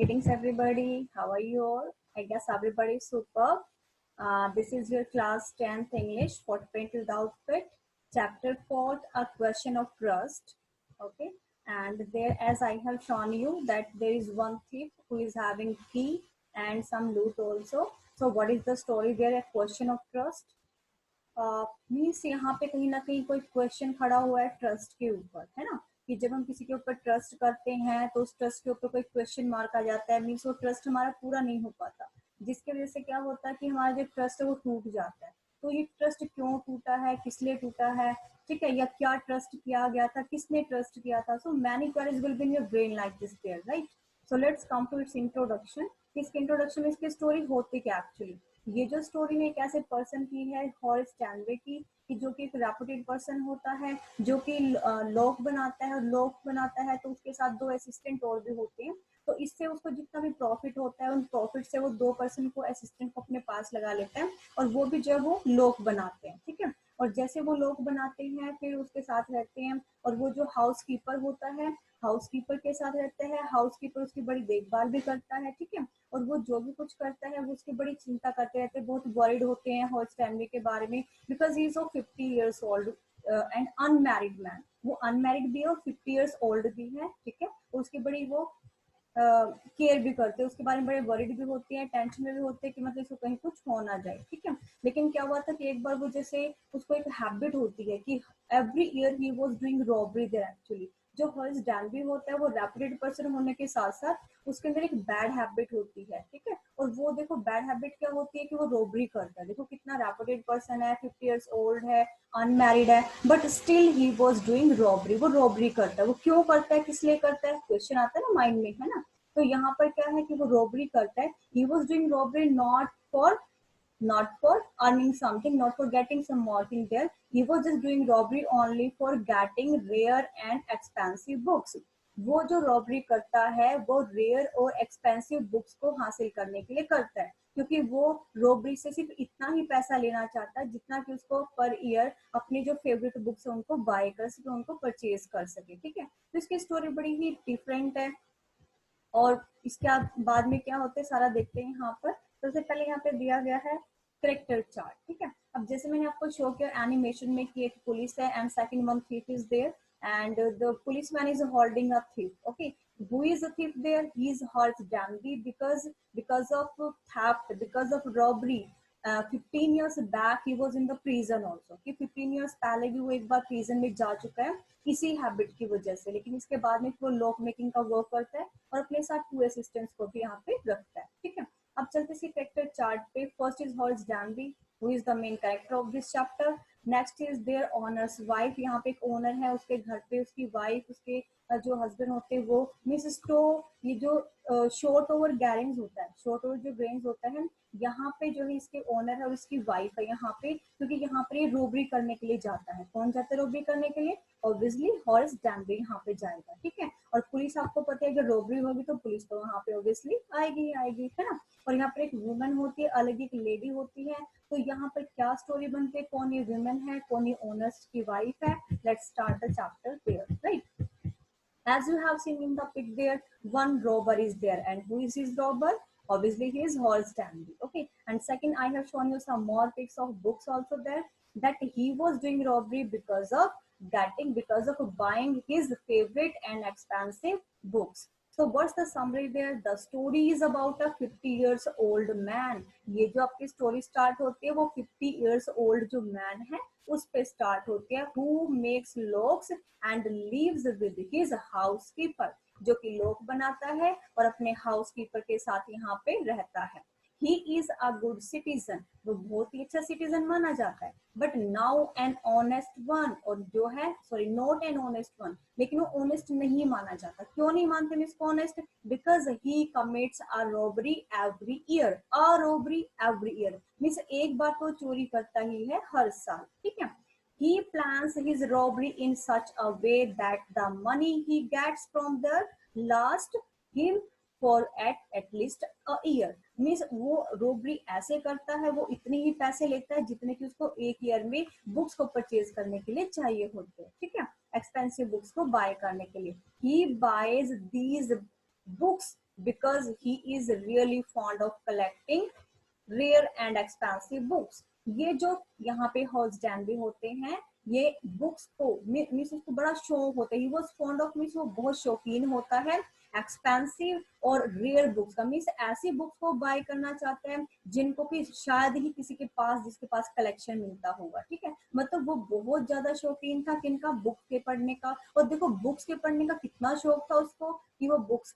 Greetings everybody. How are you all? I guess everybody is superb. This is your class 10th English for Paint Without Fit. Chapter 4, A Question of Trust. Okay. And there, as I have shown you, that there is one thief who is having key and some loot also. So what is the story there? A question of trust. Means यहाँ पे कहीं ना कहीं कोई question खड़ा हुआ है trust के ऊपर, है ना, कि जब हम किसी के ऊपर ट्रस्ट करते हैं तो उस ट्रस्ट के ऊपर कोई क्वेश्चन मार्क आ जाता है, मीन्स वो ट्रस्ट हमारा पूरा नहीं हो पाता, जिसकी वजह से क्या होता है कि हमारा जो ट्रस्ट है वो टूट जाता है। तो ये ट्रस्ट क्यों टूटा है, किस लिए टूटा है, ठीक है, या क्या ट्रस्ट किया गया था, किसने ट्रस्ट किया था। So many queries will be in your brain like this there, right. So let's come to its introduction. इसके इंट्रोडक्शन में इसकी स्टोरी होती क्या एक्चुअली। ये जो स्टोरी है एक ऐसे पर्सन की है, हॉरेस स्टैनवे की, कि जो कि एक रेपुटेड पर्सन होता है, जो कि लॉक बनाता है, और लॉक बनाता है तो उसके साथ 2 असिस्टेंट और भी होते हैं। तो इससे उसको जितना भी प्रॉफिट होता है, उन प्रॉफिट से वो 2 पर्सन को असिस्टेंट को अपने पास लगा लेता है, और वो भी जो वो लॉक बनाते हैं, ठीक है। और जैसे वो लॉक बनाते हैं फिर उसके साथ रहते हैं, और वो जो हाउस कीपर होता है, हाउस कीपर के साथ रहते हैं, हाउस कीपर उसकी बड़ी देखभाल भी करता है, ठीक है। और वो जो भी कुछ करता है वो उसकी बड़ी चिंता करते रहते हैं, बहुत वरीड होते हैं हॉर्स फैमिली के बारे में, because he is of 50 years old and unmarried man. वो अनमैरिड भी है और 50 years old भी है, ठीक है। उसकी बड़ी वो केयर भी करते हैं, उसके बारे में बड़े वरीड भी होते हैं, टेंशन में भी होते हैं कि मतलब इसको कहीं कुछ हो ना जाए, ठीक है। लेकिन क्या हुआ था कि एक बार वो जैसे उसको एक हैबिट होती है कि every year he was doing robbery there actually. जो हर्स डैनबी होता है वो रेपुटेड पर्सन होने के साथ साथ उसके अंदर एक बैड हैबिट होती है, ठीक है। और वो देखो बैड हैबिट क्या होती है कि वो रॉबरी करता है। देखो कितना रेपुटेड पर्सन है, 50 years old है, अनमैरिड है, but still he was doing robbery. वो रॉबरी करता है। वो क्यों करता है, किस लिए करता है, क्वेश्चन आता है ना माइंड में, है ना। तो यहाँ पर क्या है कि वो रॉबरी करता है। ही was doing robbery not for earning something, not for getting some more thing there. He was just doing robbery only for getting rare and expensive books. वो जो रॉबरी करता है वो रेयर और एक्सपेंसिव बुक्स को हासिल करने के लिए करता है, क्योंकि वो रॉबरी से सिर्फ इतना ही पैसा लेना चाहता है जितना कि उसको पर ईयर अपनी जो फेवरेट बुक्स है उनको बाय कर सके, उनको परचेज कर सके, ठीक है। तो इसकी स्टोरी बड़ी ही डिफरेंट है। और इसके बाद में क्या होता है सारा देखते हैं यहाँ पर। सबसे पहले यहाँ पे दिया गया है करेक्टर चार्ट, ठीक है। अब जैसे मैंने आपको शो किया एनिमेशन में कि एक पुलिस है and second one thief is there and the policeman is holding a thief. Okay, who is the thief there? He is Horace Danby because of theft, because of robbery. 15 years back he was in the prison also, कि 15 years पहले भी वो एक बार prison में जा चुका है इसी हैबिट की वजह से। लेकिन इसके बाद में वो लॉक मेकिंग का वर्क करता है और अपने साथ 2 असिस्टेंट्स को भी यहाँ पे रखता है, ठीक है। अब चलते इसी कैरेक्टर चार्ट पे। First is Horace Danby, who is the main character of this chapter. Next is their owner's wife, यहाँ पे एक ओनर है, उसके घर पे उसकी वाइफ, उसके जो हस्बैंड होते हैं वो मिस स्टो। ये जो शॉर्ट ओवर गैरेंज होता है, शॉर्ट ओवर जो ग्रेन्स होता है, यहाँ पे जो है इसके ओनर है और इसकी वाइफ है यहाँ पे, क्योंकि यहाँ पे रोबरी करने के लिए जाता है। कौन जाता है रोबरी करने के लिए? ऑब्वियसली हॉर्स डैनबी यहाँ पे जाएगा, ठीक है। और पुलिस आपको पता है अगर रोबरी होगी तो पुलिस तो वहाँ पे ऑब्वियसली आएगी ही आएगी, है ना। और यहाँ पर एक वुमन होती है, अलग एक लेडी होती है। तो यहाँ पर क्या स्टोरी बनती है, कौन ये वुमेन है, कौन ये ओनर्स की वाइफ है। Let's start the chapter there, right. As you have seen in the pic there, one robber is there, and who is his robber? Obviously he is Horace Danby. Okay, and second I have shown you some more pics of books also there, that he was doing robbery because of buying his favorite and expensive books. So what's the summary there? The story is about a 50 years old man. ये जो आपकी story start होती है वो 50 years old जो man है उस पे स्टार्ट होती है। Who makes locks and lives with his housekeeper, जो कि लॉक बनाता है और अपने हाउसकीपर के साथ यहाँ पे रहता है। He is a good citizen, वो बहुत ही अच्छा सिटीजन माना जाता है। But now an honest one, और जो है sorry not an honest one, लेकिन वो ऑनेस्ट नहीं माना जाता। क्यों नहीं मानते हम इसको honest? Because he commits a robbery every year. A robbery every year means एक बार तो चोरी करता ही है हर साल, ठीक है। He plans his robbery in such a way that the money he gets from the last him for at least a year. Means वो robbery ऐसे करता है, वो इतने ही पैसे लेता है जितने कि उसको एक ईयर में बुक्स को परचेज करने के लिए चाहिए होते हैं, ठीक है, एक्सपेंसिव बुक्स को बाय करने के लिए। He buys these books because he is really fond of collecting rare and expensive books. ये जो यहाँ पे हॉल्सडैनबी होते हैं, ये बुक्स को मीन्स उसको बड़ा शौक होता है, he was fond of means वो बहुत शौकीन होता है एक्सपेंसिव और रेयर बुक्स का, मीन्स ऐसी बुक्स को बाय करना चाहता है जिनको कि शायद ही किसी के पास, जिसके पास कलेक्शन मिलता होगा, ठीक है। मतलब वो बहुत ज्यादा शौकीन था किनका, बुक्स के पढ़ने का। और देखो बुक्स के पढ़ने का कितना शौक था उसको कि वो बुक्स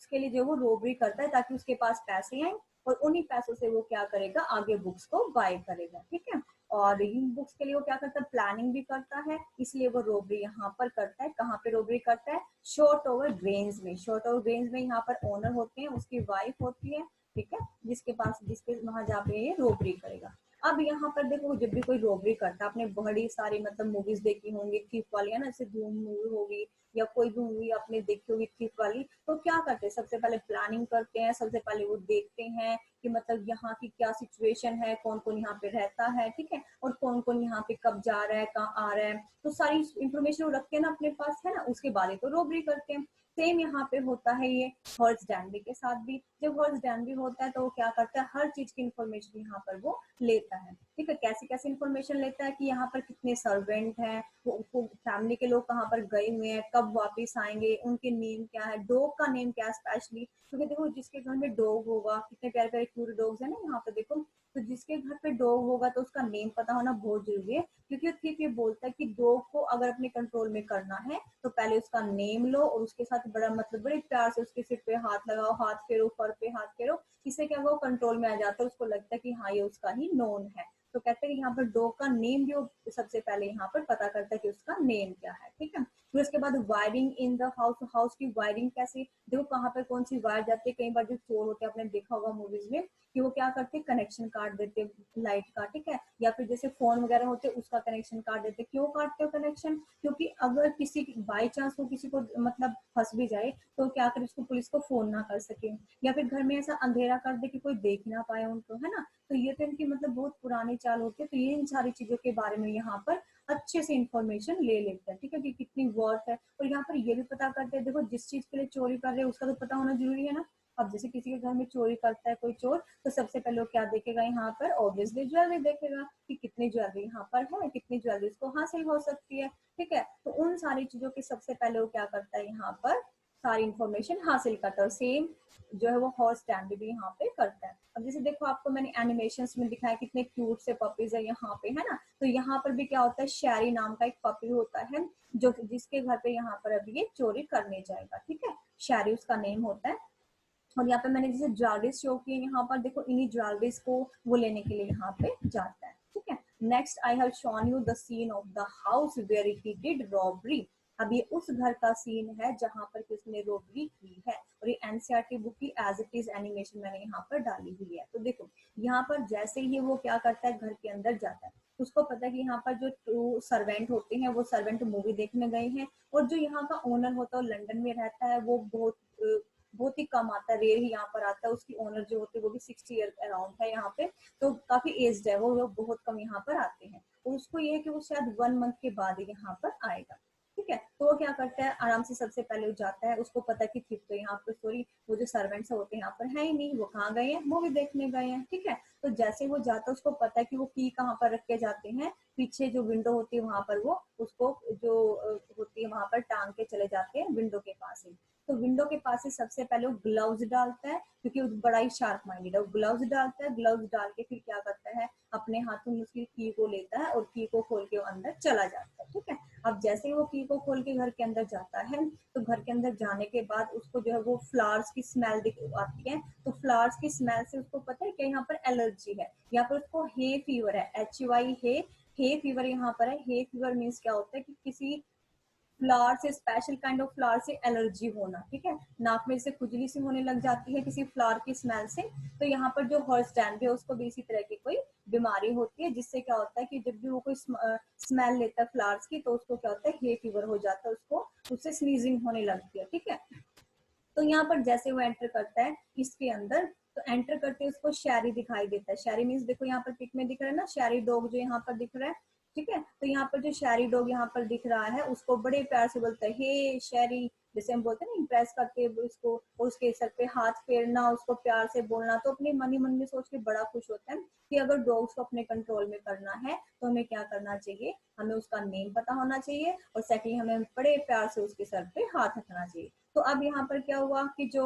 के लिए जो वो रोबरी करता है ताकि उसके पास पैसे आए और उन्हीं पैसों से वो क्या करेगा, आगे बुक्स को बाय करेगा, ठीक है। और इन बुक्स के लिए वो क्या करता है, प्लानिंग भी करता है, इसलिए वो रोबरी यहाँ पर करता है। कहाँ पे रोबरी करता है, शॉर्ट ओवर ग्रेन्स में। शॉर्ट ओवर ग्रेन्स में यहाँ पर ओनर होते हैं, उसकी वाइफ होती है, ठीक है, जिसके वहां जहाँ पे ये रोबरी करेगा। अब यहाँ पर देखो जब भी कोई रोबरी करता है, आपने बड़ी सारी मतलब मूवीज देखी होंगी थीफ वाली, है ना, जैसे धूम मूवी होगी या कोई भी मूवी आपने देखी होगी थीफ वाली, तो क्या करते हैं, सबसे पहले प्लानिंग करते हैं, सबसे पहले वो देखते हैं कि मतलब यहाँ की क्या सिचुएशन है, कौन कौन यहाँ पे रहता है, ठीक है, और कौन कौन यहाँ पे कब जा रहा है, कहाँ आ रहा है, तो सारी इंफॉर्मेशन वो रखते हैं ना अपने पास, है ना, उसके बाद तो रोबरी करते हैं। सेम यहाँ पे होता है ये हॉर्स डैनबी के साथ भी। जब हॉर्स डैनबी होता है तो वो क्या करता है, हर चीज की इंफॉर्मेशन यहाँ पर वो लेता है, ठीक है। कैसी कैसी इंफॉर्मेशन लेता है कि यहाँ पर कितने सर्वेंट हैं, वो फैमिली के लोग कहाँ पर गए हुए हैं, कब वापस आएंगे, उनके नेम क्या है, डॉग का नेम क्या है स्पेशली, क्योंकि देखो जिसके घर में डॉग होगा, कितने प्यारे प्यारे क्यूट डॉग्स है ना यहाँ पे देखो, तो जिसके घर पे डॉग होगा तो उसका नेम पता होना बहुत जरूरी है, क्योंकि ठीक ये बोलता है कि डॉग को अगर अपने कंट्रोल में करना है तो पहले उसका नेम लो और उसके साथ बड़ा मतलब बड़े प्यार से उसके सिर पे हाथ लगाओ, हाथ फेरो, फर पे हाथ फेरो, इससे क्या होगा, वो कंट्रोल में आ जाता है, उसको लगता है कि हाँ ये उसका ही नोन है। तो कहते हैं कि यहाँ पर डॉग का नेम भी वो सबसे पहले यहाँ पर पता करता है कि उसका नेम क्या है, ठीक है। फिर उसके बाद wiring in the house, house की वायरिंग कैसे, देखो कहाँ पर कौन सी वायर जाती है, कई बार जो चोर होते हैं आपने देखा होगा मूवीज में कि वो क्या करते हैं, कनेक्शन काट देते लाइट का, ठीक है, या फिर जैसे फोन वगैरह होते हैं उसका कनेक्शन काट देते। क्यों काटते हो कनेक्शन, क्योंकि अगर किसी बाई चांस वो किसी को मतलब फंस भी जाए तो क्या करे, उसको पुलिस को फोन ना कर सके, या फिर घर में ऐसा अंधेरा कर दे कि कोई देख ना पाए उनको, है ना। तो ये तो इनकी मतलब बहुत पुरानी चाल होती है। तो ये इन सारी चीजों के बारे में यहाँ पर अच्छे से इंफॉर्मेशन ले लेते हैं, ठीक है, कि कितनी वर्थ है। और यहाँ पर ये भी पता करते हैं, देखो जिस चीज के लिए चोरी कर रहे हैं उसका तो पता होना जरूरी है ना। अब जैसे किसी के घर में चोरी करता है कोई चोर, तो सबसे पहले वो क्या देखेगा, यहाँ पर ऑब्वियसली ज्वेलरी देखेगा कि कितनी ज्वेलरी यहाँ पर है, कितनी ज्वेलरी उसको हासिल हो सकती है, ठीक है। तो उन सारी चीजों की सबसे पहले वो क्या करता है, यहाँ पर सारी इंफॉर्मेशन हासिल करता है। सेम जो है वो हॉर्स स्टैंड भी यहाँ पे करता है। अब जैसे देखो आपको मैंने एनिमेशंस में दिखाया कितने क्यूट से पपीज है यहाँ पे, है ना। तो यहाँ पर भी क्या होता है, शैरी नाम का एक पपी होता है जो जिसके घर पे यहाँ पर अभी ये चोरी करने जाएगा, ठीक है, शैरी उसका नेम होता है। और यहाँ पे मैंने जैसे ज्वेलरीज शो की, यहाँ पर देखो इन्हीं ज्वेलरीज को वो लेने के लिए यहाँ पे जाता है, ठीक है। Next I have shown you the scene of the house where he did robbery. अब ये उस घर का सीन है जहां पर किसने रॉबरी की है, और ये एनसीईआरटी बुक की एज इट इज एनिमेशन मैंने यहाँ पर डाली हुई है। तो देखो यहाँ पर जैसे ही वो क्या करता है, घर के अंदर जाता है, उसको पता है कि यहाँ पर जो टू सर्वेंट होते हैं वो सर्वेंट मूवी देखने गए हैं, और जो यहाँ का ओनर होता है लंदन में रहता है, वो बहुत ही कम आता है, रेयर ही यहाँ पर आता है। उसकी ओनर जो होती है वो भी 60 ईयर अराउंड है यहाँ पे, तो काफी एज्ड है वो लोग, बहुत कम यहाँ पर आते हैं। और उसको ये है कि वो शायद 1 मंथ के बाद यहाँ पर आएगा, ठीक है। तो वो क्या करता है, आराम से सबसे पहले वो जाता है, उसको पता है कि ठीक तो यहाँ पर सॉरी वो जो सर्वेंट्स होते हैं यहाँ पर है ही नहीं, वो कहाँ गए हैं, मूवी देखने गए हैं, ठीक है। तो जैसे वो जाता है उसको पता है कि वो की कहाँ पर रख के जाते हैं, पीछे जो विंडो होती है वहां पर वो उसको जो होती है वहां पर टांग के चले जाते हैं विंडो के पास ही। तो विंडो के पास से सबसे पहले वो ग्लव्स डालता है, क्योंकि वो बड़ा ही शार्प माइंडेड है। वो ग्लव्स डालता है, ग्लव्स डाल के फिर क्या करता है, अपने हाथों में उसकी की को लेता है और की को खोल के वो अंदर चला जाता है, ठीक है। अब जैसे ही वो की को खोल के घर के अंदर जाता है, तो घर के अंदर जाने के बाद उसको जो है वो फ्लावर्स की स्मेल आती है। तो फ्लावर्स की स्मेल से उसको पता है कि यहाँ पर एलर्जी है, यहाँ पर उसको हे फीवर है, HY हे फीवर यहाँ पर है। हे फीवर मीन्स क्या होता है कि किसी फ्लावर से, स्पेशल काइंड ऑफ फ्लावर से एलर्जी होना, ठीक है। नाक में जैसे खुजली सी होने लग जाती है किसी फ्लावर की स्मेल से, तो यहाँ पर जो हॉर्सटैंड है उसको भी इसी तरह की कोई बीमारी होती है, जिससे क्या होता है कि जब भी वो कोई स्मेल लेता है फ्लावर्स की, तो उसको क्या होता है, हे फीवर हो जाता है, उसको उससे स्नीजिंग होने लगती है, ठीक है। तो यहाँ पर जैसे वो एंटर करता है इसके अंदर, तो एंटर करते ही उसको शैरी दिखाई देता है। शैरी मीन्स देखो यहाँ पर पिक में दिख रहा है ना, शैरी डॉग जो यहाँ पर दिख रहा है, ठीक है। तो यहाँ पर जो शैरी डॉग यहाँ पर दिख रहा है उसको बड़े प्यार से बोलता है, हे शैरी जैसे हम बोलते हैं ना इम्प्रेस करके उसको, उसके सर पे हाथ फेरना, उसको प्यार से बोलना, तो अपने मन ही मन में सोच के बड़ा खुश होता है कि अगर डॉग्स को अपने कंट्रोल में करना है तो हमें क्या करना चाहिए, हमें उसका नेम पता होना चाहिए और सेकेंडली हमें बड़े प्यार से उसके सर पे हाथ रखना चाहिए। तो अब यहाँ पर क्या हुआ कि जो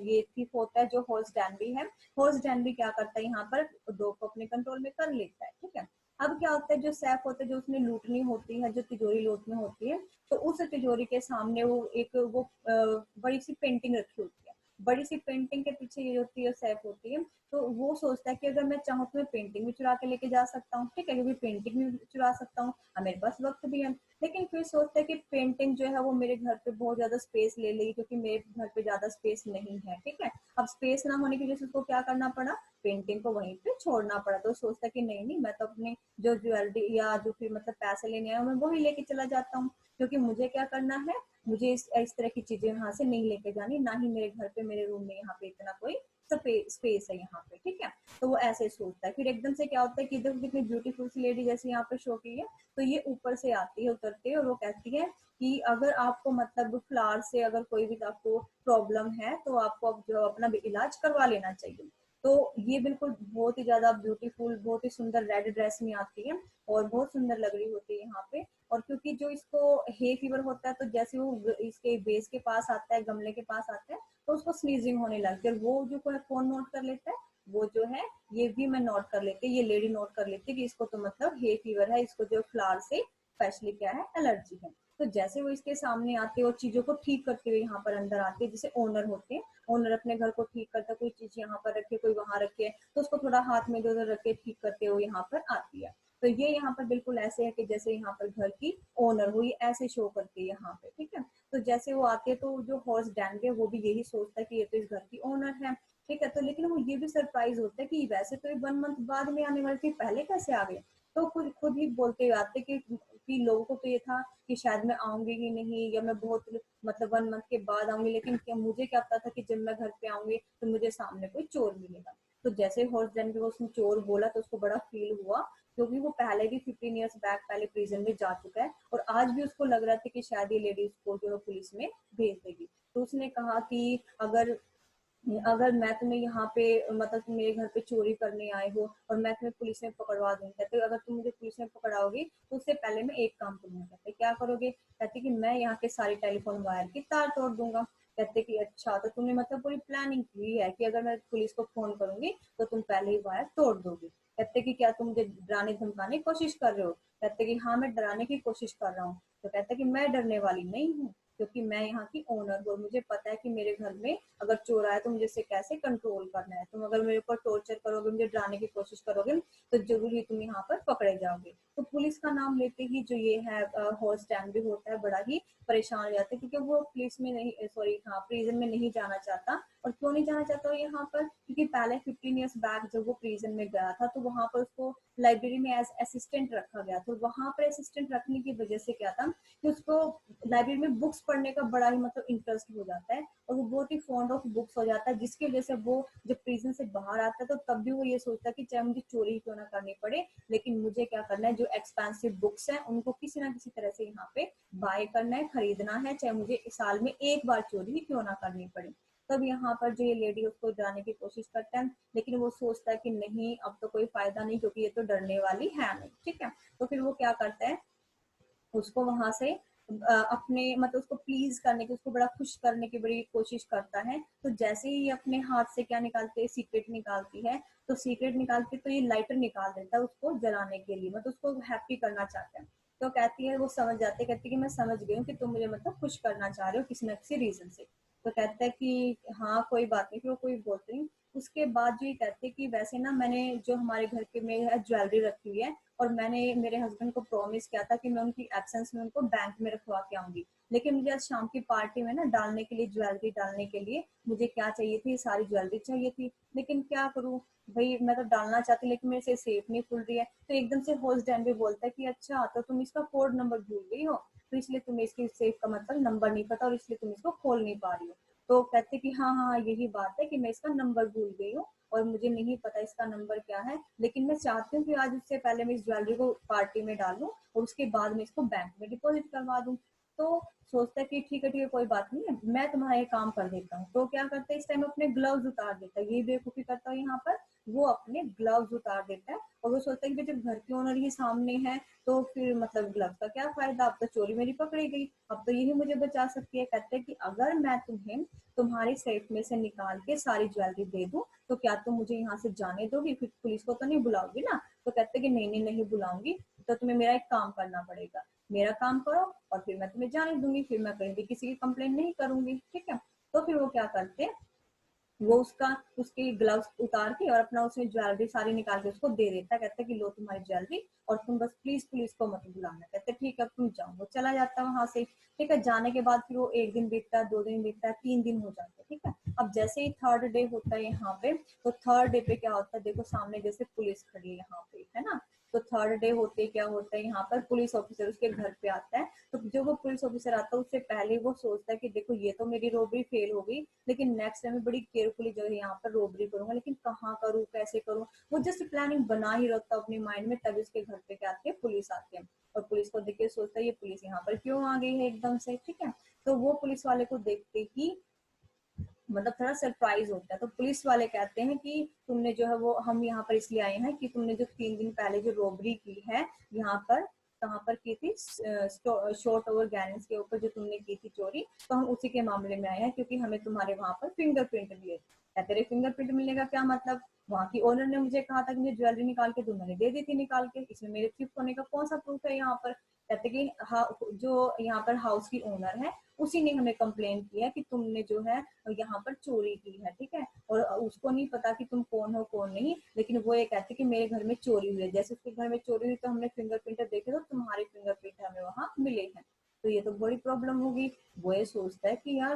ये थीफ होता है, जो हॉर्स डैनबी है, हॉर्स डैनबी क्या करता है, यहाँ पर डॉग को अपने कंट्रोल में कर लेता है। ठीक है, अब क्या होता है, जो सैफ होता है, जो उसने लूटनी होती है, जो तिजोरी लूटनी होती है, तो उस तिजोरी के सामने वो एक वो बड़ी सी पेंटिंग रखी होती है। बड़ी सी पेंटिंग के पीछे ये होती है, सैफ होती है। तो वो सोचता है कि अगर मैं चाहूँ तो मैं पेंटिंग भी चुरा के लेके जा सकता हूँ। ठीक है, क्योंकि पेंटिंग भी चुरा सकता हूँ, मेरे पास वक्त भी है। लेकिन फिर सोचता है कि पेंटिंग जो है वो मेरे घर पे बहुत ज्यादा स्पेस ले लेगी, क्योंकि मेरे घर पे ज्यादा स्पेस नहीं है। ठीक है, अब स्पेस ना होने की वजह से उसको क्या करना पड़ा, पेंटिंग को वहीं पे छोड़ना पड़ा। तो सोचता है कि नहीं नहीं, मैं तो अपने जो ज्वेलरी या जो फिर मतलब पैसे लेने आया मैं वही लेके चला जाता हूँ, क्योंकि मुझे क्या करना है, मुझे इस तरह की चीजें यहाँ से नहीं लेके जानी, ना ही मेरे घर पे, मेरे रूम में यहाँ पे इतना कोई स्पेस है यहाँ पे। ठीक है, तो वो ऐसे सोचता है। फिर एकदम से क्या होता है कि देखो कितनी ब्यूटीफुल सी लेडी जैसे यहाँ पे शो की है, तो ये ऊपर से आती है उतरते है और वो कहती है कि अगर आपको मतलब फ्लावर से अगर कोई भी आपको प्रॉब्लम है तो आपको अब जो अपना इलाज करवा लेना चाहिए। तो ये बिल्कुल बहुत ही ज्यादा ब्यूटीफुल, बहुत ही सुंदर रेड ड्रेस में आती है और बहुत सुंदर लग रही होती है यहाँ पे। और क्योंकि जो इसको हे फीवर होता है, तो जैसे वो इसके बेस के पास आता है, गमले के पास आता है, तो उसको स्नीजिंग होने लगती है। वो जो कोई फोन नोट कर लेता है, वो जो है ये भी मैं नोट कर लेती, ये लेडी नोट कर लेती कि इसको तो मतलब हे फीवर है, इसको जो फ्लावर से स्पेशली क्या है, एलर्जी है। तो जैसे वो इसके सामने आते और चीजों को ठीक करते हुए यहाँ पर अंदर आते हैं, जैसे ओनर होते हैं, ओनर अपने घर को ठीक करता है, कोई चीज यहाँ पर रखे, कोई वहां रखे, तो उसको थोड़ा हाथ में इधर उधर रख के ठीक करते हुए यहाँ पर आती है। तो ये यहाँ पर बिल्कुल ऐसे है कि जैसे यहाँ पर घर की ओनर हुई, ऐसे शो करती है यहाँ पे। ठीक है, तो जैसे वो आते हैं तो जो हॉर्स डैनबी है वो भी यही सोचता है कि ये तो इस घर की ओनर है। ठीक है, तो लेकिन वो ये भी सरप्राइज होता है कि वैसे तो ये 1 मंथ बाद में आने वाली थी, पहले कैसे आ गए। तो खुद खुद ही बोलते हुए आते कि लोगों को तो ये था कि शायद मैं आऊंगी ही नहीं, या मैं बहुत मतलब 1 मंथ के बाद आऊंगी, लेकिन क्या मुझे क्या पता था कि जब मैं घर पे आऊंगी तो मुझे सामने कोई चोर मिलेगा। तो जैसे हॉर्स डैनबी को उसने चोर बोला तो उसको बड़ा फील हुआ, क्योंकि वो पहले भी 15 ईयर्स बैक पहले प्रिजन में जा चुका है और आज भी उसको लग रहा था कि शायद ये लेडीज को जो पुलिस में भेज देगी। तो उसने कहा कि अगर अगर मैं तुम्हें यहाँ पे मतलब तुम मेरे घर पे चोरी करने आए हो और मैं तुम्हें पुलिस में पकड़वा दूंगी, तो अगर तुम मुझे पुलिस में पकड़ाओगे तो उससे पहले मैं एक काम करूंगा। कहते क्या करोगे, कहते कि मैं यहाँ के सारी टेलीफोन वायर की तार तोड़ दूंगा। कहते कि अच्छा, तो तुमने मतलब पूरी प्लानिंग की है कि अगर मैं पुलिस को फोन करूंगी तो तुम पहले ही वायर तोड़ दोगे। कहते कि क्या तुम मुझे डराने धमकाने की कोशिश कर रहे हो। कहते कि हाँ, मैं डराने की कोशिश कर रहा हूँ। तो कहते कि मैं डरने वाली नहीं हूँ, क्योंकि मैं यहाँ की ओनर हूँ, मुझे पता है कि मेरे घर में अगर चोर आए तो मुझे इसे कैसे कंट्रोल करना है। तुम अगर मेरे ऊपर टॉर्चर करोगे, मुझे डराने की कोशिश करोगे, तो जरूर ही तुम यहाँ पर पकड़े जाओगे। तो पुलिस का नाम लेते ही जो ये है हॉर्स डैनबी होता है, बड़ा ही परेशान हो जाता है, क्योंकि वो पुलिस में नहीं, सॉरी हाँ, प्रिजन में नहीं जाना चाहता। और क्यों नहीं जाना चाहता यहाँ पर, क्योंकि पहले 15 ईयर्स बैक जब वो प्रिजन में गया था तो वहां पर उसको लाइब्रेरी में एज असिस्टेंट रखा गया। तो वहां पर असिस्टेंट रखने की वजह से क्या था कि उसको लाइब्रेरी में बुक्स पढ़ने का बड़ा ही मतलब इंटरेस्ट हो जाता है और वो बहुत ही फॉन्ड ऑफ बुक्स हो जाता है, जिसकी वजह से वो जब प्रिजन से बाहर आता है तो तब भी वो ये सोचता है कि चाहे मुझे चोरी क्यों ना करनी पड़े, लेकिन मुझे क्या करना है, जो एक्सपेंसिव बुक्स हैं उनको किसी ना किसी तरह से यहाँ पे बाय करना है, खरीदना है, चाहे मुझे साल में एक बार चोरी क्यों ना करनी पड़े। तब यहाँ पर जो ये लेडी उसको जाने की कोशिश करता है, लेकिन वो सोचता है कि नहीं, अब तो कोई फायदा नहीं, क्योंकि ये तो डरने वाली है नहीं। ठीक है, तो फिर वो क्या करता है, उसको वहां से अपने मतलब उसको प्लीज करने की, उसको बड़ा खुश करने की बड़ी कोशिश करता है। तो जैसे ही अपने हाथ से क्या निकालते, सीक्रेट निकालती है, तो सीक्रेट निकालती तो ये लाइटर निकाल देता है उसको जलाने के लिए, मतलब उसको हैप्पी करना चाहता है। तो कहती है, वो समझ जाती है, कहती है कि मैं समझ गई हूँ कि तुम मुझे मतलब खुश करना चाह रहे हो किसी न किसी रीजन से। तो कहता है कि हाँ कोई बात नहीं, फिर वो कोई बोलते नहीं। उसके बाद जो ये कहते हैं कि वैसे ना मैंने जो हमारे घर के में है ज्वेलरी रखी हुई है, और मैंने मेरे हस्बैंड को प्रॉमिस किया था कि मैं उनकी एब्सेंस में उनको बैंक में रखवा के आऊंगी, लेकिन मुझे आज शाम की पार्टी में ना डालने के लिए, ज्वेलरी डालने के लिए मुझे क्या चाहिए थी, सारी ज्वेलरी चाहिए थी, लेकिन क्या करूँ भाई, मैं तो डालना चाहती लेकिन मेरे से सेफ नहीं खुल रही है। तो एकदम से होस्ट डैन भी बोलता है कि अच्छा, तो तुम इसका कोड नंबर भूल गई हो, तो इसलिए तुम्हें इसकी सेफ का मतलब नंबर नहीं पता और इसलिए तुम इसको खोल नहीं पा रही हो। तो कहते कि हाँ हाँ, यही बात है कि मैं इसका नंबर भूल गई हूँ और मुझे नहीं पता इसका नंबर क्या है, लेकिन मैं चाहती हूँ कि आज उससे पहले मैं इस ज्वेलरी को पार्टी में डालूं और उसके बाद मैं इसको बैंक में डिपॉजिट करवा दूं। तो सोचता है कि ठीक है कोई बात नहीं है, मैं तुम्हारा ये काम कर देता हूँ। तो क्या करता है इस टाइम अपने ग्लव्स उतार देता है, ये बेवकूफी करता है यहाँ पर, वो अपने ग्लव्स उतार देता है और वो सोचता है कि जब घर के ओनर ही सामने है तो फिर मतलब ग्लव्स का क्या फायदा, अब तो चोरी मेरी पकड़ी गई, अब तो यही मुझे बचा सकती है। कहते हैं कि अगर मैं तुम्हें तुम्हारी सेफ में से निकाल के सारी ज्वेलरी दे दूं तो क्या तुम मुझे यहाँ से जाने दोगी, फिर पुलिस को तो नहीं बुलाओगी ना। तो कहते हैं कि नहीं बुलाऊंगी, तो तुम्हें मेरा एक काम करना पड़ेगा, मेरा काम करो और फिर मैं तुम्हें जाने दूंगी, फिर मैं कहीं भी किसी की कंप्लेंट नहीं करूंगी, ठीक है। तो फिर वो क्या करते हैं, वो उसका उसके ग्लव्स उतार के और अपना उसमें ज्वेलरी सारी निकाल के उसको दे देता है, कहता है कि लो तुम्हारी ज्वेलरी और तुम बस प्लीज पुलिस को मत बुलाना। कहते ठीक है तुम जाओ, वो चला जाता है वहां से। ठीक है, जाने के बाद फिर वो 1 दिन बीतता है, 2 दिन बीतता है, 3 दिन हो जाते हैं, ठीक है। अब जैसे ही थर्ड डे होता है यहाँ पे, तो थर्ड डे पे क्या होता है, देखो सामने जैसे पुलिस खड़ी है यहाँ पे, है ना। तो थर्ड डे होते क्या होता है यहाँ पर, पुलिस ऑफिसर उसके घर पे आता है। तो जो वो पुलिस ऑफिसर आता है उससे पहले वो सोचता है कि देखो ये तो मेरी रॉबरी फेल हो गई, लेकिन नेक्स्ट टाइम मैं बड़ी केयरफुली जो है यहाँ पर रॉबरी करूंगा, लेकिन कहाँ करूँ कैसे करूँ, वो जस्ट प्लानिंग बना ही रहता है अपने माइंड में। तभी उसके घर पे क्या आती है, पुलिस आती है और पुलिस को देख के सोचता है ये पुलिस यहाँ पर क्यों आ गई है एकदम से, ठीक है। तो वो पुलिस वाले को देखते ही मतलब थोड़ा सरप्राइज होता है। तो पुलिस वाले कहते हैं कि तुमने जो है वो, हम यहाँ पर इसलिए आए हैं कि तुमने जो 3 दिन पहले जो रॉबरी की है यहाँ पर, कहाँ पर की थी, शॉर्ट ओवर गैरेंज के ऊपर जो तुमने की थी चोरी, तो हम उसी के मामले में आए हैं क्योंकि हमें तुम्हारे वहां पर फिंगरप्रिंट मिले। क्या तेरे फिंगरप्रिंट मिलने का क्या मतलब, वहां की ओनर ने मुझे कहा था कि मुझे ज्वेलरी निकाल के दो, मैंने दे दी थी निकाल के, इसमें मेरे थ्रिफ्ट होने का कौन सा प्रूफ है यहाँ पर। कहते कि जो यहाँ पर हाउस की ओनर है उसी ने हमें कंप्लेन किया कि तुमने जो है यहाँ पर चोरी की है, ठीक है। और उसको नहीं पता कि तुम कौन हो कौन नहीं, लेकिन वो ये कहते कि मेरे घर में चोरी हुई है, जैसे उसके घर में चोरी हुई तो हमने फिंगरप्रिंट देखे तो तुम्हारे फिंगरप्रिंट हमें वहां मिले हैं। तो ये तो बड़ी प्रॉब्लम होगी। वो ये सोचता है कि यार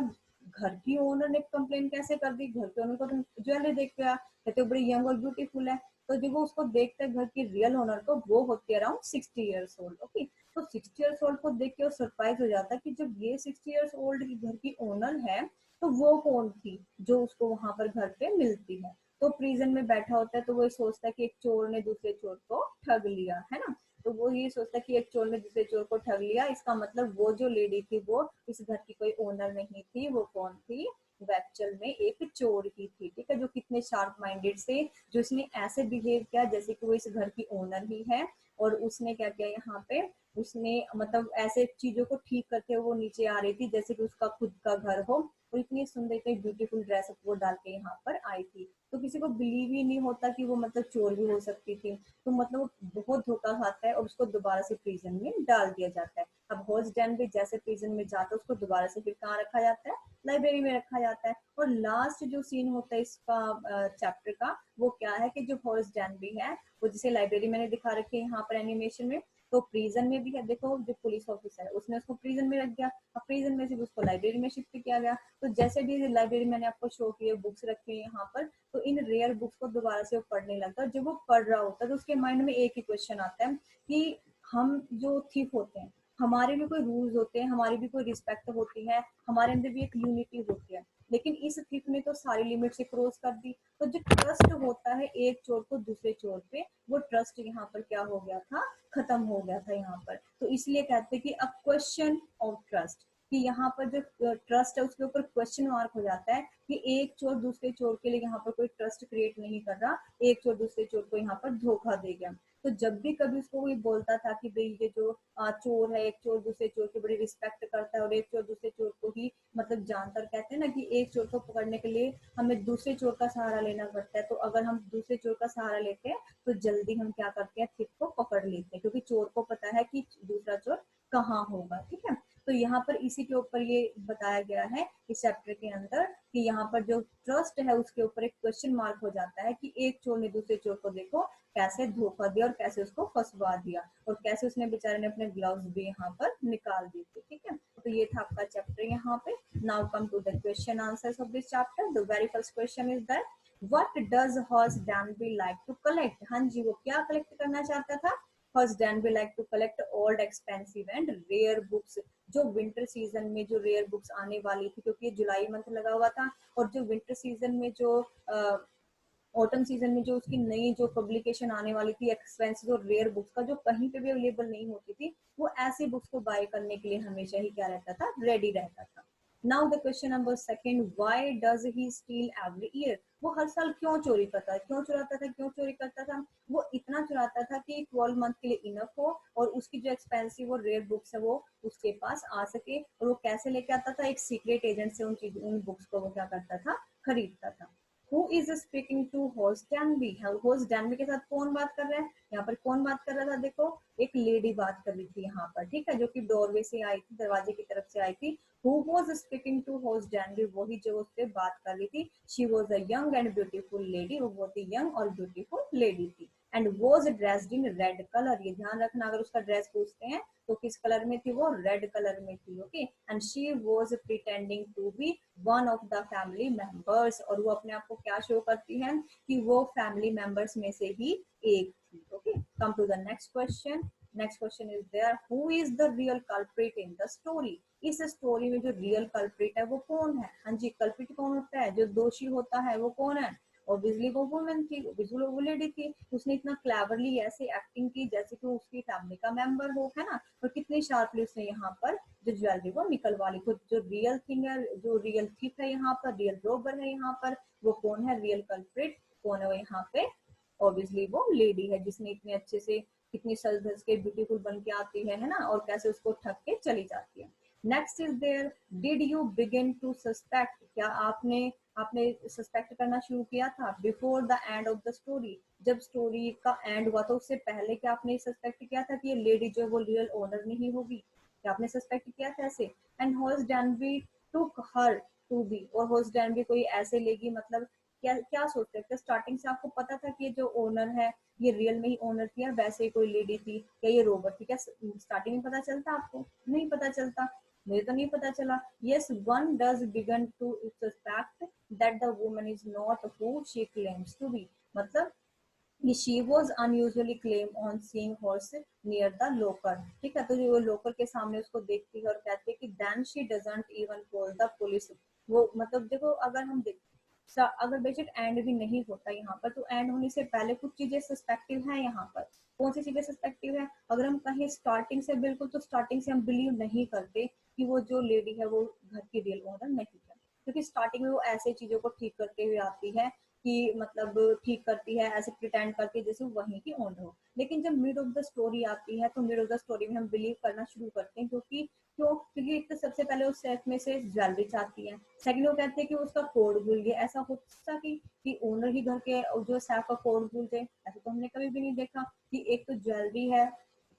घर की ओनर ने कंप्लेन कैसे कर दी, घर के ओनर को तुम ज्वेलरी देख के आ, कहते बड़ी यंग और ब्यूटीफुल है। तो जब वो उसको देखता है घर की रियल ओनर को, वो होती है अराउंड 60 ईयर्स ओल्ड, ओके। तो 60 ईयर्स ओल्ड को देख के वो सरप्राइज हो जाता है कि जब ये 60 ईयर्स ओल्ड की घर की ओनर है तो वो कौन थी जो उसको वहां पर घर पे मिलती है। तो प्रिजन में बैठा होता है तो वो सोचता है कि एक चोर ने दूसरे चोर को ठग लिया, है ना। तो वो ये सोचता है कि एक चोर ने दूसरे चोर को ठग लिया, इसका मतलब वो जो लेडी थी वो इस घर की कोई ओनर नहीं थी, वो कौन थी, वो एक्चुअल में एक चोर ही थी, ठीक है। जो कितने शार्प माइंडेड से, जो इसने ऐसे बिहेव किया जैसे कि वो इस घर की ओनर ही है। और उसने क्या किया यहाँ पे, उसने मतलब ऐसे चीजों को ठीक करते हुए वो नीचे आ रही थी जैसे कि उसका खुद का घर हो, और इतनी सुंदर इतनी ब्यूटीफुल ड्रेस वो डाल के यहाँ पर आई थी। तो किसी को बिलीव ही नहीं होता कि वो मतलब चोर भी हो सकती थी। तो मतलब वो बहुत धोखा खाता है और उसको दोबारा से प्रिजन में डाल दिया जाता है। अब हॉल्सडैन भी जैसे प्रिजन में जाता है उसको दोबारा से फिर कहाँ रखा जाता है, लाइब्रेरी में रखा जाता है। और लास्ट जो सीन होता है इसका चैप्टर का, वो क्या है कि जो हॉल्सडैन भी है, वो जिसे लाइब्रेरी मैंने दिखा रखी है यहाँ पर एनिमेशन में, तो प्रिजन में भी है। देखो जो पुलिस ऑफिसर है उसने उसको प्रिजन में रख दिया, अब प्रिजन में से उसको लाइब्रेरी में शिफ्ट किया गया। तो जैसे भी लाइब्रेरी मैंने आपको शो की है, बुक्स रखी है यहाँ पर, तो इन रेयर बुक्स को दोबारा से वो पढ़ने लगता है। जब वो पढ़ रहा होता है तो उसके माइंड में एक ही क्वेश्चन आता है कि हम जो थीफ होते हैं, हमारे भी कोई रूल्स होते हैं, हमारी भी कोई रिस्पेक्ट होती है, हमारे अंदर भी एक यूनिटी होती है, लेकिन इस थीफ ने तो सारी लिमिट से क्रॉस कर दी। तो जो ट्रस्ट होता है एक चोर को दूसरे चोर पे, वो ट्रस्ट यहाँ पर क्या हो गया था, खत्म हो गया था यहाँ पर। तो इसलिए कहते हैं कि अ क्वेश्चन ऑफ ट्रस्ट, कि यहाँ पर जो ट्रस्ट है उसके ऊपर क्वेश्चन मार्क हो जाता है कि एक चोर दूसरे चोर के लिए यहाँ पर कोई ट्रस्ट क्रिएट नहीं कर रहा, एक चोर दूसरे चोर को यहाँ पर धोखा दे गया। तो जब भी कभी उसको कोई बोलता था कि भाई ये जो चोर है, एक चोर दूसरे चोर की बड़ी रिस्पेक्ट करता है और एक चोर दूसरे चोर को ही मतलब जानकर, कहते हैं ना कि एक चोर को पकड़ने के लिए हमें दूसरे चोर का सहारा लेना पड़ता है, तो अगर हम दूसरे चोर का सहारा लेते हैं तो जल्दी हम क्या करते हैं, थिप को पकड़ लेते हैं, क्योंकि चोर को पता है कि दूसरा चोर कहाँ होगा, ठीक है। तो यहाँ पर इसी के ऊपर ये बताया गया है इस चैप्टर के अंदर कि यहाँ पर जो ट्रस्ट है उसके ऊपर एक क्वेश्चन मार्क हो जाता है कि एक चोर ने दूसरे चोर को देखो कैसे धोखा दिया और कैसे उसको फंसवा दिया, और कैसे उसने बेचारे ने अपने ग्लव्स भी यहाँ पर निकाल दिए थे, ठीक है। तो ये था आपका चैप्टर यहाँ पे। Now come to the question answers of this chapter. The very first question is that what does Horace Danby like to collect. हाँ जी, वो क्या कलेक्ट करना चाहता था, Horace Danby like to collect old expensive and rare books. जो winter season में जो रेयर बुक्स आने वाली थी, क्योंकि ये जुलाई मंथ लगा हुआ था, और जो विंटर सीजन में जो ऑटम सीजन में जो उसकी नई जो पब्लिकेशन आने वाली थी एक्सपेंसिव और रेयर बुक्स का जो कहीं पे भी अवेलेबल नहीं होती थी, वो ऐसी बुक्स को बाय करने के लिए हमेशा ही क्या रहता था, रेडी रहता था। Now the question number second, why does he steel every year? वो हर साल क्यों चोरी करता है, क्यों चुराता था, क्यों चोरी करता था? वो इतना चुराता था कि 12 मंथ के लिए इनफ हो और उसकी जो एक्सपेंसिव और रेयर बुक्स है वो उसके पास आ सके। और वो कैसे लेके आता था, एक सीक्रेट एजेंट से उन बुक्स को वो क्या करता था, खरीदता था। हु इज स्पीकिंग टू होस्ट डैनबी? होस्ट डैनबी के साथ कौन बात कर रहा है? यहाँ पर कौन बात कर रहा था, देखो एक लेडी बात कर रही थी यहाँ पर, ठीक है, जो कि डोरवे से आई थी, दरवाजे की तरफ से आई थी। Who was speaking to host Danby? वही जो उससे बात कर रही थी। She was a young and beautiful lady. वो बहुत ही young और beautiful lady थी। And was dressed in red color. ये ध्यान रखना, अगर उसका ड्रेस पूछते हैं तो किस कलर में थी, वो रेड कलर में थी। Okay, and she was pretending to be one of the family members. और वो अपने आप को क्या शो करती है कि वो फैमिली मेंबर्स में से ही एक थी। Okay, come to the next question. Next question is there, who is the real culprit in the story? इस स्टोरी में जो रियल कल्प्रिट है वो कौन है? हाँ जी, कल्प्रिट कौन होता है, जो दोषी होता है वो कौन है? और बिजली वो वुमन थी, बिजली वो लेडी थी। उसने इतना क्लेवरली ऐसे एक्टिंग की जैसे कि उसकी फैमिली का मेंबर हो, है ना। और कितनी शार्पली उसने यहाँ पर जो ज्वेलरी वो निकलवा ली। तो जो रियल थिंग है, जो रियल थिप है यहाँ पर, रियल रोबर है यहाँ पर, वो कौन है, रियल कल्प्रिट कौन है वो यहाँ पे? ऑब्वियसली वो लेडी है, जिसने इतने अच्छे से, कितनी सज धज के ब्यूटीफुल बन के आती है ना, और कैसे उसको ठग के चली जाती है। Next is there, did you begin to suspect? क्या आपने आपने सस्पेक्ट करना शुरू किया था before the end of the story? जब स्टोरी का एंड हुआ तो उससे पहले क्या आपने सस्पेक्ट किया था कि ये लेडी जो है वो रियल ओनर नहीं होगी? क्या आपने सस्पेक्ट किया था ऐसे? एंड होस्ट Danby took her to be, और होस्ट डैनबी कोई ऐसे लेगी, मतलब क्या क्या सोचते थे? स्टार्टिंग से आपको पता था कि ये जो ओनर है ये रियल में ही ओनर थी या वैसे ही कोई लेडी थी, या ये रोबर थी? क्या स्टार्टिंग में पता चलता आपको? नहीं पता चलता, मुझे तो नहीं पता चला। Yes, one does begin to suspect that the woman is not who she claims to be. मतलब she was unusually claim on seeing horse near the locker। ठीक है, तो जो वो लोकर के सामने उसको देखती है और कहती है कि then she doesn't even call the police। वो मतलब देखो, अगर हम देख, अगर बेशक एंड भी नहीं होता यहाँ पर, तो एंड होने से पहले कुछ चीजें सस्पेक्टिव है यहाँ पर। कौन सी चीजें सस्पेक्टिव है? अगर हम कहें स्टार्टिंग से, बिल्कुल तो स्टार्टिंग से हम बिलीव नहीं करते कि वो जो लेडी है वो घर की रियल ओनर नहीं है, क्योंकि स्टार्टिंग में वो ऐसे चीजों को ठीक करते हुए आती है कि मतलब ठीक करती है, ऐसे प्रिटेंड करती है जैसे वहीं की ओनर हो। लेकिन जब मिड ऑफ द स्टोरी आती है तो मिड ऑफ द स्टोरी में हम बिलीव करना शुरू करते हैं, क्योंकि एक तो सबसे पहले उस सेफ में से ज्वेलरी चाहती है, सेकंड वो कहते हैं कि उसका कोड भूल गया। ऐसा हो सकता कि ओनर ही घर के जो सेफ का कोड भूल जाए? ऐसा तो हमने कभी भी नहीं देखा। कि एक तो ज्वेलरी है,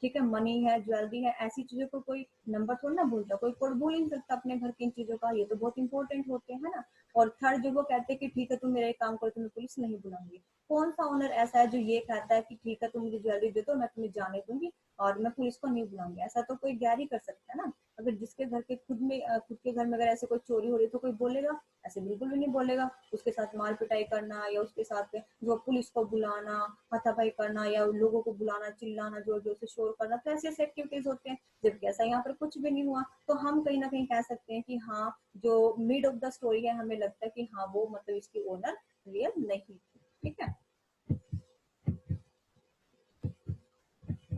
ठीक है, मनी है, ज्वेलरी है, ऐसी चीजों को कोई नंबर थोड़ा ना भूलता, कोई कोड भूल ही नहीं सकता अपने घर की इन चीजों का, ये तो बहुत इंपॉर्टेंट होते हैं ना। और थर्ड जो वो कहते हैं कि ठीक है तुम मेरा एक काम करो, तुम्हें पुलिस नहीं बुलाऊंगी। कौन सा ओनर ऐसा है जो ये कहता है कि ठीक है तुम मुझे ज्वेलरी दे दो, मैं तुम्हें जाने दूंगी और मैं पुलिस को नहीं बुलाऊंगी? ऐसा तो कोई गैर ही कर सकता है ना। अगर जिसके घर के खुद के घर में अगर ऐसे कोई चोरी हो रही है तो कोई बोलेगा? ऐसे बिल्कुल भी नहीं बोलेगा। उसके साथ मार पिटाई करना या उसके साथ जो पुलिस को बुलाना, हाथापाई करना या लोगों को बुलाना, चिल्लाना, जोर जोर से शोर करना, तो ऐसे ऐसे एक्टिविटीज होते हैं। जबकि ऐसा यहाँ पर कुछ भी नहीं हुआ, तो हम कहीं ना कहीं कह सकते हैं कि हाँ, जो मिड ऑफ द स्टोरी है हमें लगता है कि हाँ वो मतलब इसकी ओनर रियल नहीं थी। ठीक है,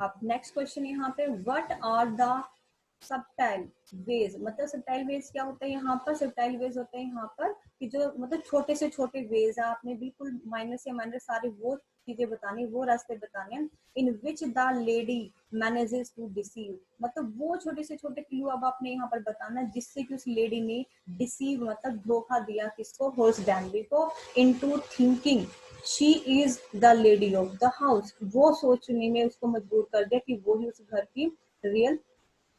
अब नेक्स्ट क्वेश्चन यहाँ पे, व्हाट आर द सबटाइल वेज? मतलब सबटाइल वेज क्या होता है यहाँ पर? सबटाइल वेज होते हैं यहाँ पर कि जो मतलब छोटे से छोटे वेज है, आपने बिल्कुल माइनर से माइनर सारे वो चीजें बतानी, वो रास्ते बताने हैं, in which the lady manages to deceive. मतलब वो छोटे से छोटे क्लू अब आपने यहाँ पर बताना है जिससे कि उस लेडी ने डिसीव मतलब धोखा दिया किसको? होस्ट डैनबी को, into thinking she is the lady of the house. वो सोचने में उसको मजबूर कर दिया कि वो ही उस घर की रियल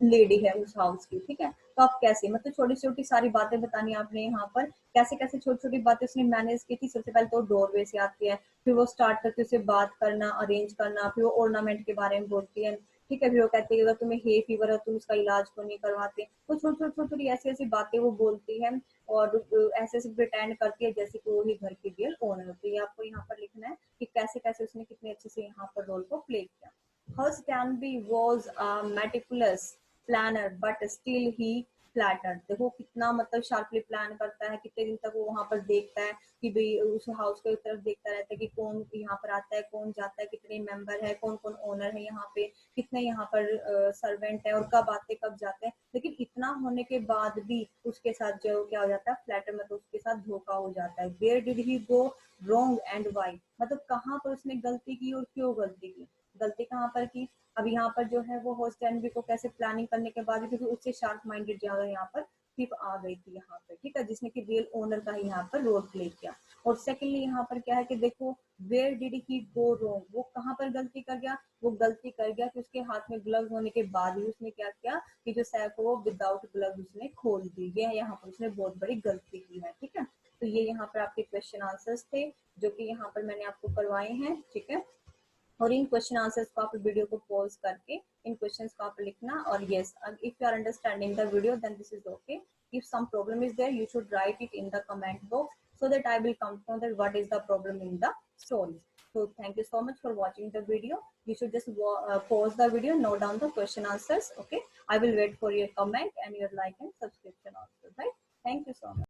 लेडी है उस हाउस की। ठीक है, तो आप कैसे, मतलब छोटी छोटी सारी बातें बतानी आपने यहाँ पर, कैसे कैसे छोटी छोटी बातें उसने मैनेज की थी। सबसे पहले तो डोरवे से आती है, फिर वो स्टार्ट करती है उससे बात करना, अरेंज करना, फिर वो ऑर्नामेंट के बारे में बोलती है। ठीक है, फिर वो कहती है अगर तुम्हें हे फीवर है तुम इसका इलाज क्यों नहीं करवाते? वो छोटी छोटी ऐसी ऐसी बातें वो बोलती है और ऐसे ऐसे प्रिटेंड करती है जैसे कि वो ही घर की रियल ओनर होती है। आपको यहाँ पर लिखना है कि कैसे कैसे उसने कितने अच्छे से यहाँ पर रोल को प्ले किया। Hers Stanby was a meticulous planner, but still he flatter. देखो कितना मतलब शार्पली प्लान करता है, कितने दिन तक वो वहां पर देखता है कि भाई उस हाउस की तरफ देखता रहता है कि कौन यहाँ पर आता है, कौन जाता है, कितने मेंबर है, कौन कौन ओनर है यहाँ पे, कितने यहाँ पर सर्वेंट है, और कब आते कब जाते हैं। लेकिन इतना होने के बाद भी उसके साथ जो क्या हो जाता है, फ्लैटर मतलब उसके साथ धोखा हो जाता है। Where did he go wrong and why, मतलब कहाँ पर उसने गलती की और क्यों गलती की। गलती कहाँ पर की, अब यहाँ पर जो है वो होस्ट एंड को कैसे प्लानिंग करने के बाद भी, क्योंकि उससे शार्प माइंडेड ज्यादा यहाँ पर टिप आ गई थी यहाँ पे, ठीक है, जिसने कि रियल ओनर का ही यहाँ पर रोल प्ले किया। और सेकेंडली यहाँ पर क्या है कि देखो where did he go wrong, वो कहाँ पर गलती कर गया, वो गलती कर गया कि उसके हाथ में ग्लव्स होने के बाद भी उसने क्या किया कि जो सैफ को वो विदाउट ग्लव्स उसने खोल दी। ये यहाँ पर उसने बहुत बड़ी गलती की है, ठीक है। तो ये यहाँ पर आपके क्वेश्चन आंसर्स थे जो कि यहाँ पर मैंने आपको करवाए हैं, ठीक है। और इन क्वेश्चन आंसर्स को आप वीडियो को पॉज करके इन क्वेश्चंस को आप लिखना। और yes, if you are understanding the video then this is okay. if some problem is there, you should write it in the comment box so that I will come to know that what is the problem in the story. So thank you so much for watching the video. You should just pause the video, note down the question answers, okay. I will wait for your comment and your like and subscription also, right? Thank you so much.